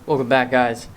Welcome back, guys.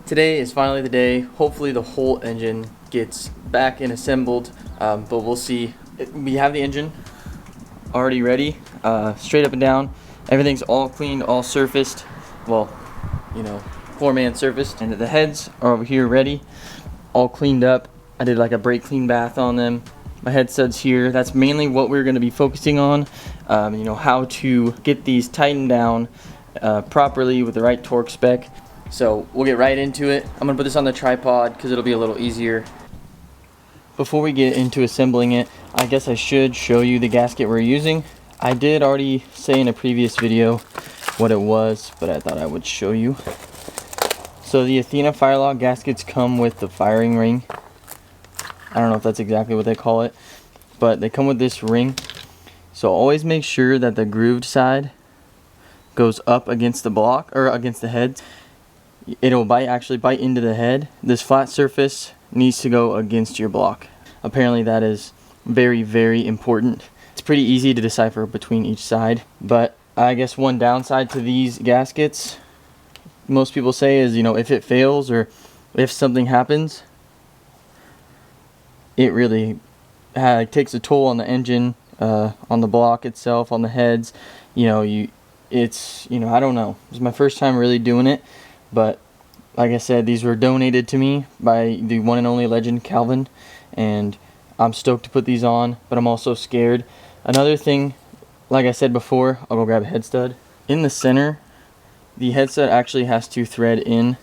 Today is finally the day. Hopefully the whole engine gets back and assembled, but we'll see. We have the engine already ready, straight up and down. Everything's all cleaned, all surfaced. Well, you know, four-man surfaced. And the heads are over here ready, all cleaned up. I did like a brake clean bath on them. My head studs here. That's mainly what we're going to be focusing on. You know, how to get these tightened down properly with the right torque spec. So we'll get right into it. I'm gonna put this on the tripod because it'll be a little easier. Before we get into assembling it, I guess I should show you the gasket we're using. I did already say in a previous video what it was, but I thought I would show you. So the Athena Firelog gaskets come with the firing ring. I don't know if that's exactly what they call it, but they come with this ring. So always make sure that the grooved side goes up against the block or against the head. It'll actually bite into the head. This flat surface needs to go against your block. Apparently that is very, very important. It's pretty easy to decipher between each side, but I guess one downside to these gaskets, most people say, is, you know, if it fails or if something happens, it really takes a toll on the engine, on the block itself, on the heads. You know, I don't know. It's my first time really doing it, but like I said, these were donated to me by the one and only legend Calvin, and I'm stoked to put these on, but I'm also scared. Another thing, like I said before, I'll go grab a head stud. In the center, the head stud actually has to thread in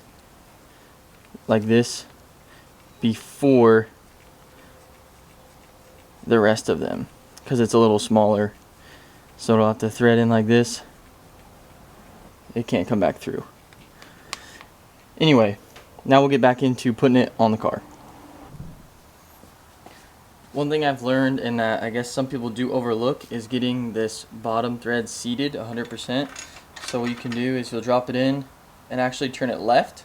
like this before the rest of them, because it's a little smaller. So it'll have to thread in like this. It can't come back through. Anyway, now we'll get back into putting it on the car. One thing I've learned, and that I guess some people do overlook, is getting this bottom thread seated 100%. So what you can do is you'll drop it in and actually turn it left.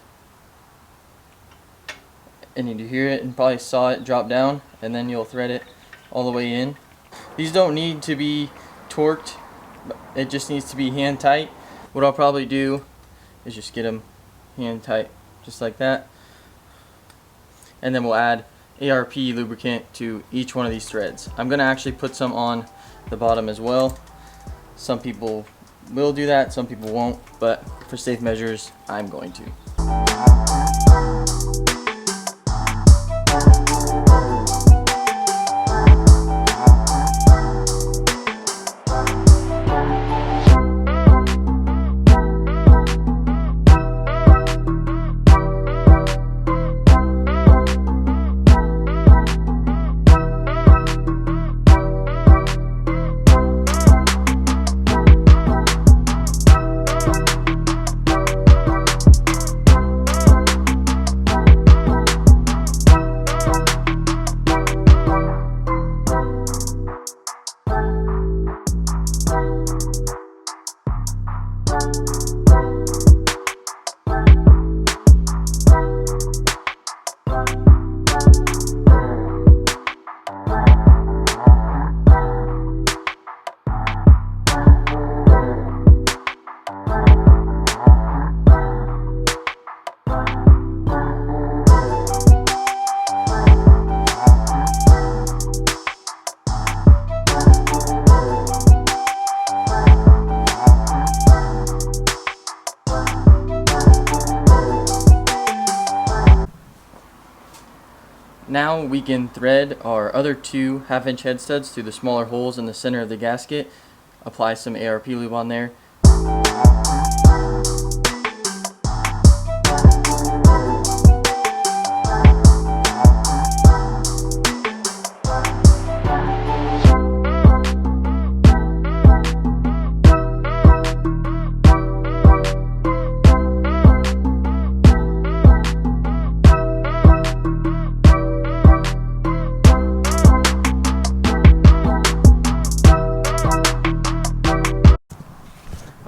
And you hear it and probably saw it drop down, and then you'll thread it all the way in. These don't need to be torqued, it just needs to be hand tight. What I'll probably do is just get them hand tight, just like that. And then we'll add ARP lubricant to each one of these threads. I'm gonna actually put some on the bottom as well. Some people will do that, some people won't, but for safe measures, I'm going to. Now we can thread our other two 1/2-inch head studs through the smaller holes in the center of the gasket, apply some ARP lube on there.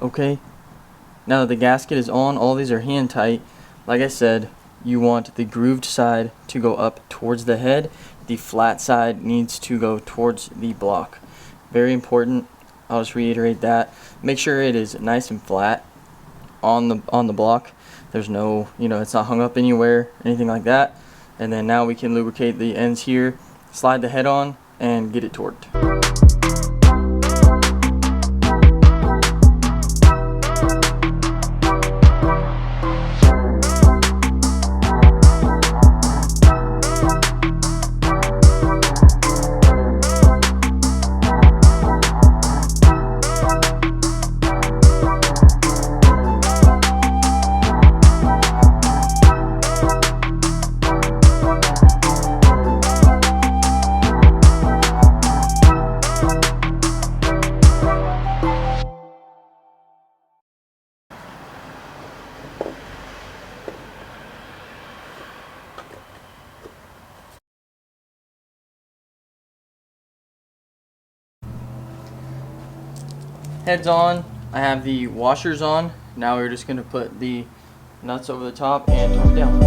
Okay, now that the gasket is on, all these are hand tight. Like I said, you want the grooved side to go up towards the head. The flat side needs to go towards the block. Very important. I'll just reiterate that. Make sure it is nice and flat. on the block. There's no, it's not hung up anywhere, anything like that. And then now we can lubricate the ends here, slide the head on, and get it torqued. Head's on. I have the washers on. Now we're just going to put the nuts over the top and torque down.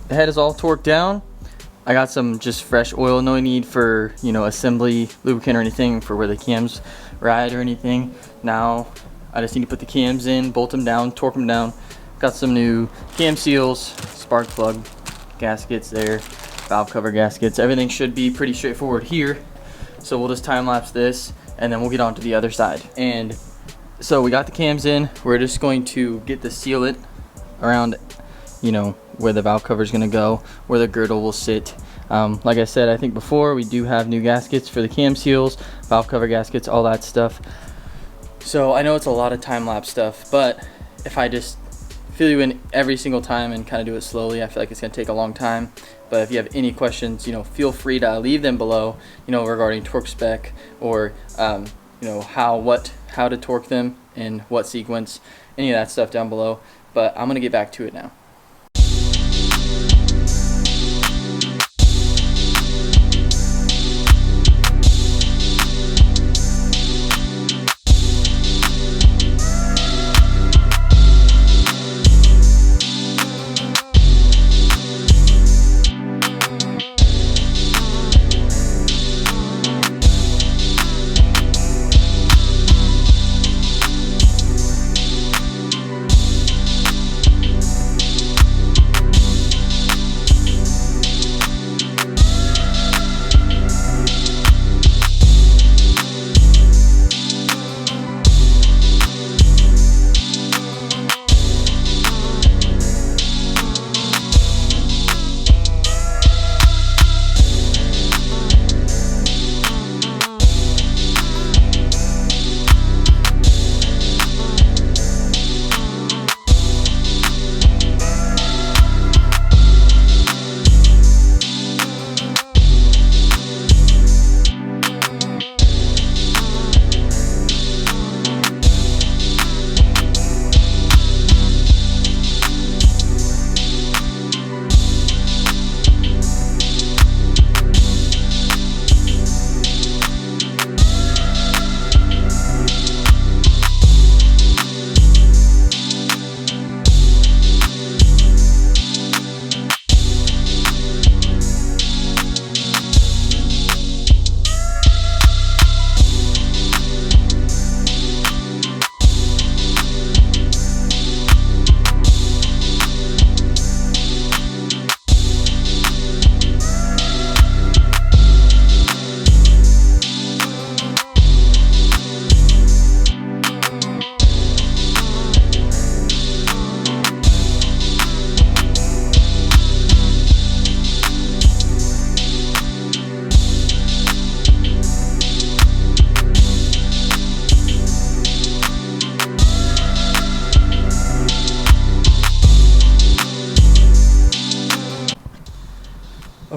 The head is all torqued down. I got some just fresh oil, no need for, assembly lubricant or anything for where the cams ride or anything. Now I just need to put the cams in, bolt them down, torque them down. Got some new cam seals, spark plug gaskets there, valve cover gaskets. Everything should be pretty straightforward here. So we'll just time lapse this and then we'll get on to the other side. And so we got the cams in. We're just going to get the sealant around, where the valve cover is going to go, where the girdle will sit. Like I said, I think before, we do have new gaskets for the cam seals, valve cover gaskets, all that stuff. So I know it's a lot of time-lapse stuff, but if I just fill you in every single time and kind of do it slowly, I feel like it's going to take a long time. But if you have any questions, feel free to leave them below, regarding torque spec or, how to torque them in what sequence, any of that stuff down below. But I'm going to get back to it now.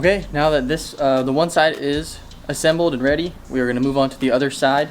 Okay, now that this the one side is assembled and ready, we are going to move on to the other side.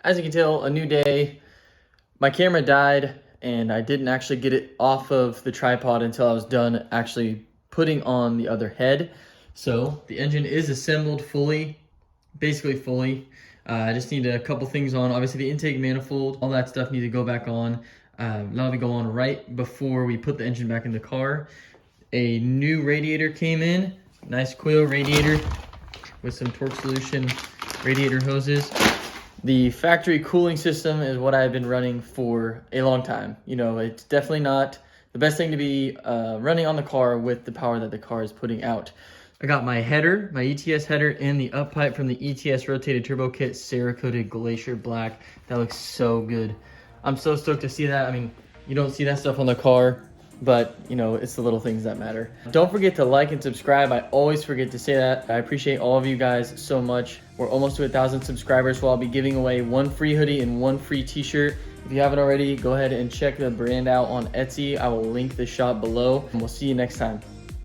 As you can tell, a new day. My camera died and I didn't actually get it off of the tripod until I was done actually putting on the other head. So the engine is assembled fully, basically fully. I just need a couple things on. Obviously the intake manifold, all that stuff need to go back on. That'll be go on right before we put the engine back in the car. A new radiator came in, nice coil radiator with some torque solution radiator hoses. The factory cooling system is what I've been running for a long time. You know, it's definitely not the best thing to be running on the car with the power that the car is putting out. I got my header, my ETS header, and the up pipe from the ETS rotated turbo kit, Cerakoted Glacier Black. That looks so good. I'm so stoked to see that. I mean, you don't see that stuff on the car, but you know, it's the little things that matter. Don't forget to like and subscribe. I always forget to say that. I appreciate all of you guys so much. We're almost to 1,000 subscribers, so I'll be giving away 1 free hoodie and 1 free t-shirt. If you haven't already, go ahead and check the brand out on Etsy. I will link the shop below, and we'll see you next time.